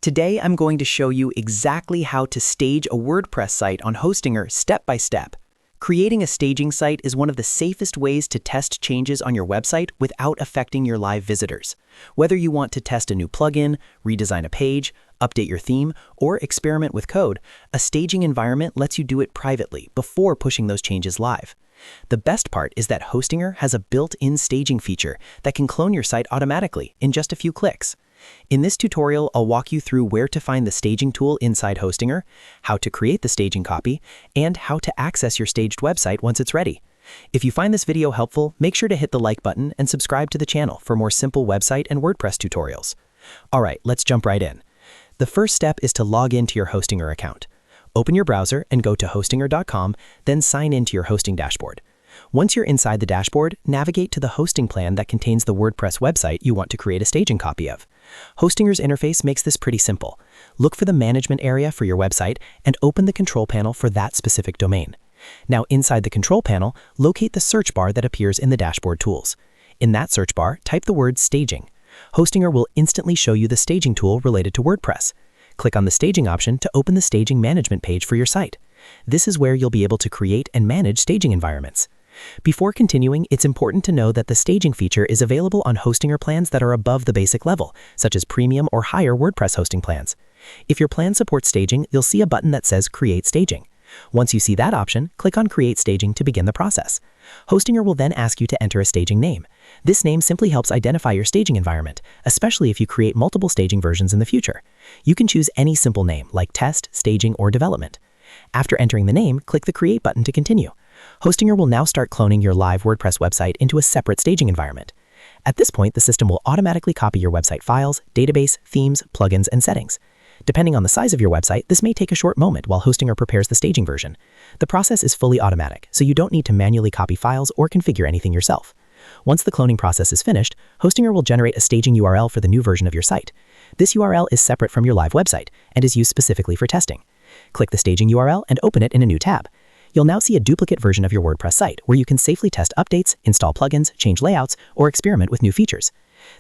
Today I'm going to show you exactly how to stage a WordPress site on Hostinger step by step. Creating a staging site is one of the safest ways to test changes on your website without affecting your live visitors. Whether you want to test a new plugin, redesign a page, update your theme, or experiment with code, a staging environment lets you do it privately before pushing those changes live. The best part is that Hostinger has a built-in staging feature that can clone your site automatically in just a few clicks. In this tutorial, I'll walk you through where to find the staging tool inside Hostinger, how to create the staging copy, and how to access your staged website once it's ready. If you find this video helpful, make sure to hit the like button and subscribe to the channel for more simple website and WordPress tutorials. Alright, let's jump right in. The first step is to log into your Hostinger account. Open your browser and go to hostinger.com, then sign into your hosting dashboard. Once you're inside the dashboard, navigate to the hosting plan that contains the WordPress website you want to create a staging copy of. Hostinger's interface makes this pretty simple. Look for the management area for your website and open the control panel for that specific domain. Now, inside the control panel, locate the search bar that appears in the dashboard tools. In that search bar, type the word staging. Hostinger will instantly show you the staging tool related to WordPress. Click on the staging option to open the staging management page for your site. This is where you'll be able to create and manage staging environments. Before continuing, it's important to know that the staging feature is available on Hostinger plans that are above the basic level, such as premium or higher WordPress hosting plans. If your plan supports staging, you'll see a button that says Create Staging. Once you see that option, click on Create Staging to begin the process. Hostinger will then ask you to enter a staging name. This name simply helps identify your staging environment, especially if you create multiple staging versions in the future. You can choose any simple name, like Test, Staging, or Development. After entering the name, click the Create button to continue. Hostinger will now start cloning your live WordPress website into a separate staging environment. At this point, the system will automatically copy your website files, database, themes, plugins, and settings. Depending on the size of your website, this may take a short moment while Hostinger prepares the staging version. The process is fully automatic, so you don't need to manually copy files or configure anything yourself. Once the cloning process is finished, Hostinger will generate a staging URL for the new version of your site. This URL is separate from your live website and is used specifically for testing. Click the staging URL and open it in a new tab. You'll now see a duplicate version of your WordPress site where you can safely test updates, install plugins, change layouts, or experiment with new features.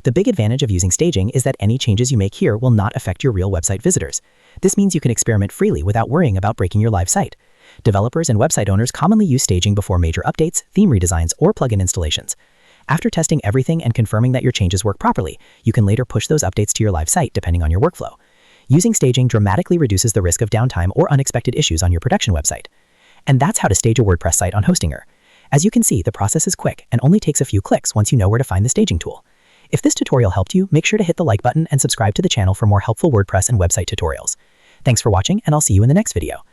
The big advantage of using staging is that any changes you make here will not affect your real website visitors. This means you can experiment freely without worrying about breaking your live site. Developers and website owners commonly use staging before major updates, theme redesigns, or plugin installations. After testing everything and confirming that your changes work properly, you can later push those updates to your live site depending on your workflow. Using staging dramatically reduces the risk of downtime or unexpected issues on your production website. And that's how to stage a WordPress site on Hostinger. As you can see, the process is quick and only takes a few clicks once you know where to find the staging tool. If this tutorial helped you, make sure to hit the like button and subscribe to the channel for more helpful WordPress and website tutorials. Thanks for watching, and I'll see you in the next video.